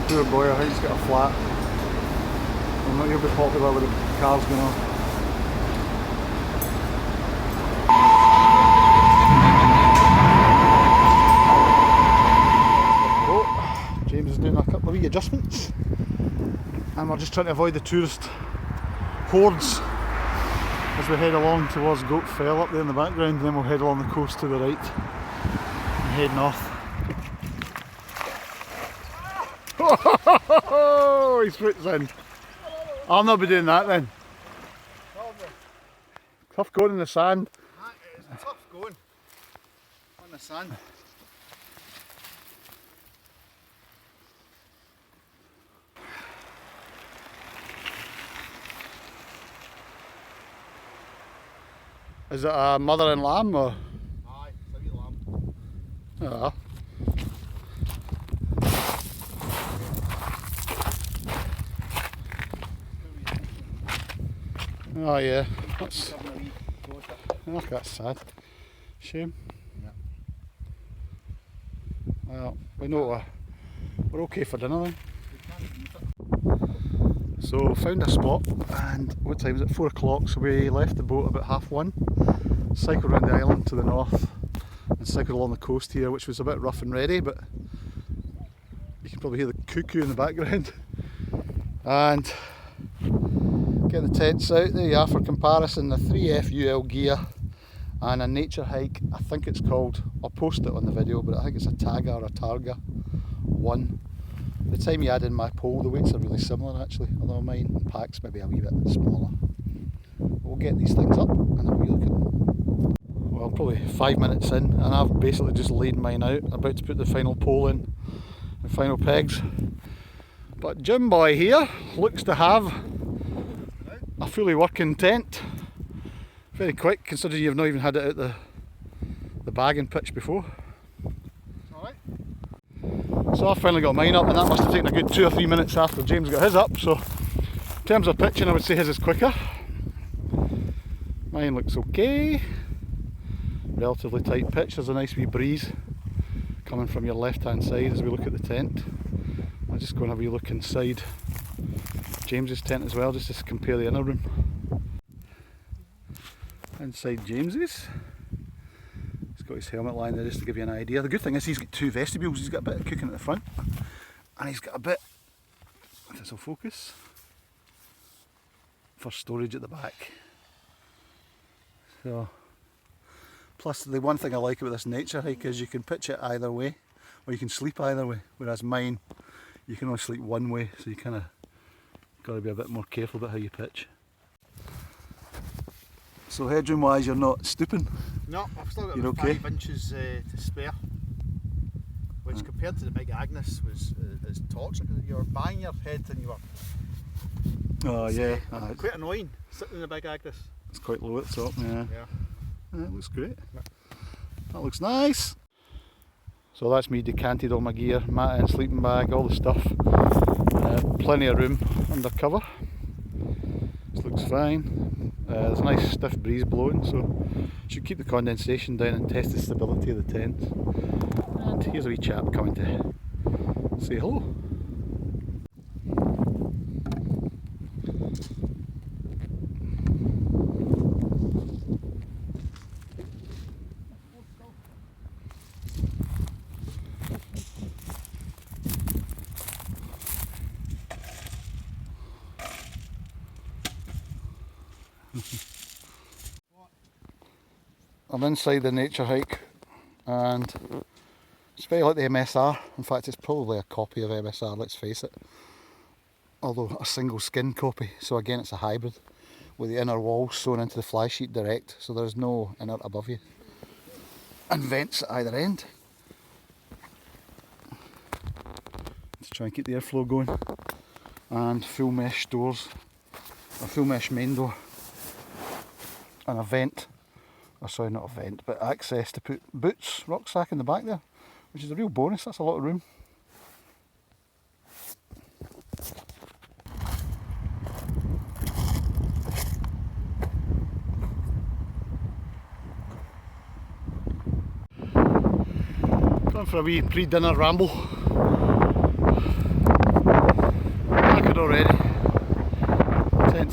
Poor boy, I think he's got a flat. I'm not going to be popular with the cars going on. Oh, James is doing a couple of wee adjustments. And we're just trying to avoid the tourist hordes as we head along towards Goat Fell up there in the background, and then we'll head along the coast to the right and head north. Oh, his foot's in. I'll not be doing that then. Tough going in the sand. It's tough going on the sand. Is it a mother and lamb or? Aye, it's a wee lamb. Ah. Oh yeah, that's sad. Shame. Yeah. Well, we know we're okay for dinner then. So found a spot, and what time is it? 4 o'clock, so we left the boat about 1:30, cycled around the island to the north and cycled along the coast here, which was a bit rough and ready, but you can probably hear the cuckoo in the background. And get the tents out, there you are for comparison, the 3FUL gear and a Naturehike, I think it's called, I'll post it on the video, but I think it's a Tagar or Targa 1. By the time you add in my pole, the weights are really similar actually, although mine packs maybe a wee bit smaller. We'll get these things up and have a wee look at them. Well, probably 5 minutes in, and I've basically just laid mine out, about to put the final pole in, the final pegs. But Jim Boy here looks to have a fully working tent. Very quick, considering you've not even had it out the bag and pitch before. Alright. So I finally got mine up, and that must have taken a good 2 or 3 minutes after James got his up, so in terms of pitching I would say his is quicker. Mine looks okay. Relatively tight pitch, there's a nice wee breeze coming from your left hand side as we look at the tent. I'll just go and have a wee look inside James's tent as well, just to compare the inner room. Inside James's, he's got his helmet lying there just to give you an idea. The good thing is he's got 2 vestibules. He's got a bit of cooking at the front, and he's got a bit, if this will focus, for storage at the back. So, plus the one thing I like about this Naturehike is you can pitch it either way, or you can sleep either way, whereas mine you can only sleep one way, so you kind of got to be a bit more careful about how you pitch. So headroom wise, you're not stooping? No, I've still got You're about okay? 5 inches to spare, which compared to the big Agnes is torture. You were banging your head and you were Oh yeah, quite annoying sitting in the big Agnes. it's quite low at the top, yeah. Yeah. It looks great. Yeah. That looks nice. So that's me decanted all my gear, mat and sleeping bag, all the stuff. Plenty of room under cover. This looks fine. There's a nice stiff breeze blowing, so should keep the condensation down and test the stability of the tent. And here's a wee chap coming to say hello. I'm inside the Naturehike, and it's very like the MSR. In fact, it's probably a copy of MSR, let's face it. Although a single skin copy, so again it's a hybrid with the inner walls sewn into the fly sheet direct, so there's no inner above you. And vents at either end to try and keep the airflow going. And full mesh doors, a full mesh main door, and a vent. Oh, sorry, not a vent, but access to put boots, rucksack in the back there, which is a real bonus. That's a lot of room. Going for a wee pre-dinner ramble.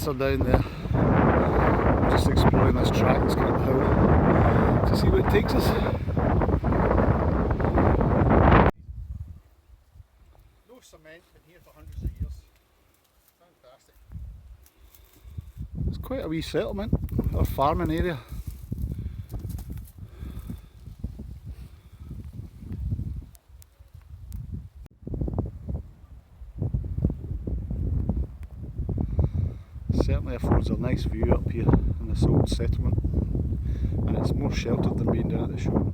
vents are down there. I'm just exploring this track that's got the hill to see where it takes us. No cement, been here for hundreds of years. Fantastic. It's quite a wee settlement, or farming area. Certainly affords a nice view up here in this old settlement, and it's more sheltered than being down at the shore.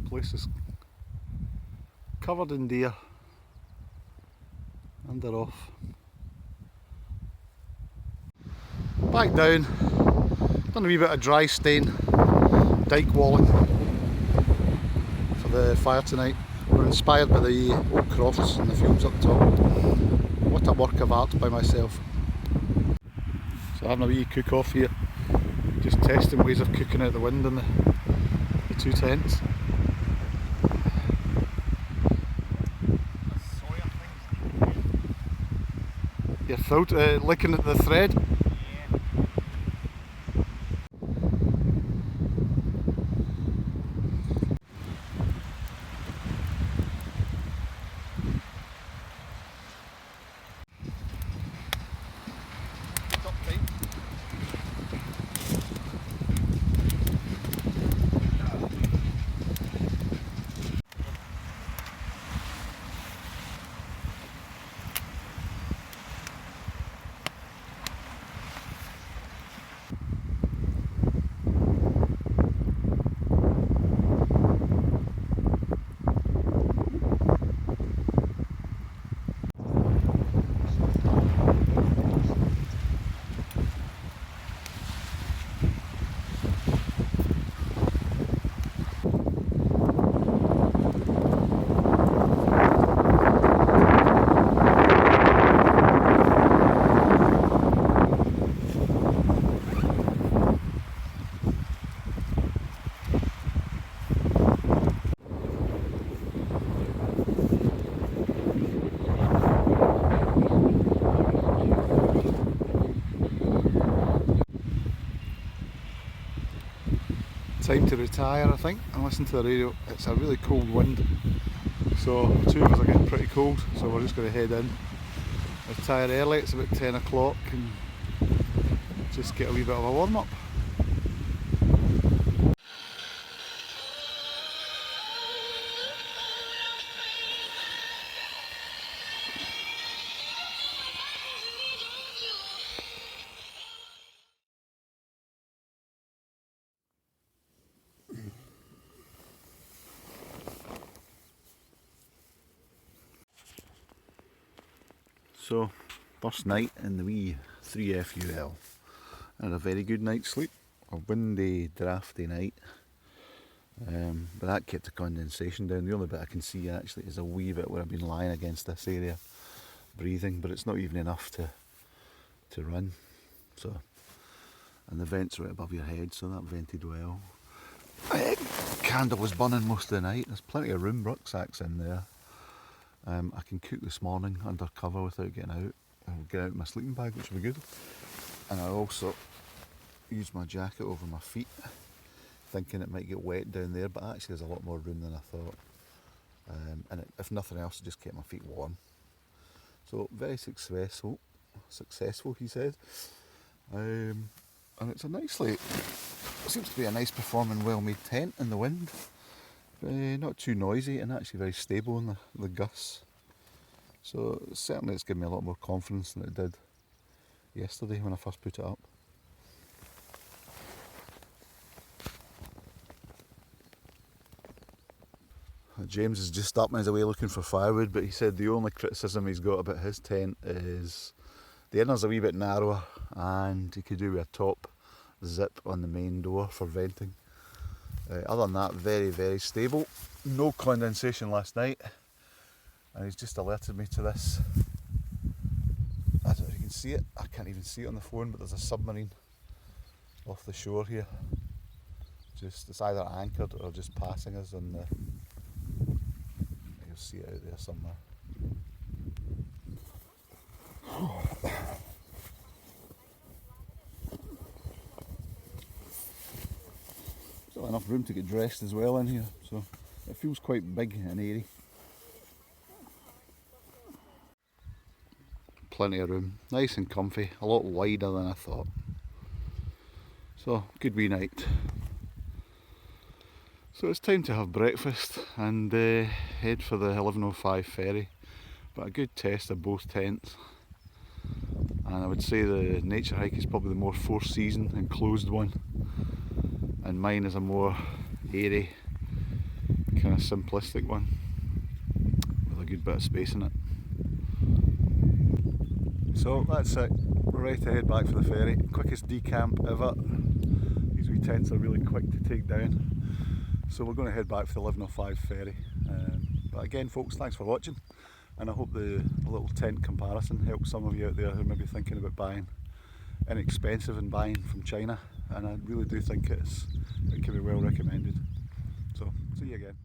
The place is covered in deer and they're off. Back down, done a wee bit of dry stain, dike walling for the fire tonight. We're inspired by the oak crofts and the fields up top. What a work of art by myself. So having a wee cook off here, just testing ways of cooking out the wind in the two tents. You're licking at the thread? Time to retire, I think, and listen to the radio. It's a really cold wind, so two of us are getting pretty cold, so we're just going to head in, retire early. It's about 10 o'clock and just get a wee bit of a warm up. So, first night in the wee 3FUL. I had a very good night's sleep. A windy, drafty night. But that kept the condensation down. The only bit I can see actually is a wee bit where I've been lying against this area, breathing, but it's not even enough to run. So, and the vent's right above your head, so that vented well. Candle was burning most of the night. There's plenty of room, rucksacks in there. I can cook this morning under cover without getting out. I'll get out my sleeping bag, which will be good. And I also use my jacket over my feet, thinking it might get wet down there, but actually there's a lot more room than I thought. And if nothing else, it just kept my feet warm. So very successful, he said. And it's a nicely, it seems to be a nice performing, well-made tent in the wind. Not too noisy and actually very stable in the gusts. So certainly it's given me a lot more confidence than it did yesterday when I first put it up. James is just up and he's away looking for firewood, but he said the only criticism he's got about his tent is the inner's a wee bit narrower and he could do with a top zip on the main door for venting. Other than that, very, very stable. No condensation last night. And he's just alerted me to this. I don't know if you can see it. I can't even see it on the phone, but there's a submarine off the shore here. It's either anchored or just passing us on the... You'll see it out there somewhere. got enough room to get dressed as well in here, so it feels quite big and airy. Plenty of room, nice and comfy, a lot wider than I thought. So, good wee night. So it's time to have breakfast and head for the 11:05 ferry. But a good test of both tents. And I would say the Naturehike is probably the more four-season enclosed one. And mine is a more airy, kind of simplistic one. With a good bit of space in it. So that's it. We're ready to head back for the ferry. Quickest decamp ever. These wee tents are really quick to take down. So we're going to head back for the 11:05 ferry. But again folks, thanks for watching, and I hope the little tent comparison helps some of you out there who may be thinking about buying inexpensive and buying from China, and I really do think it can be well recommended. So see you again.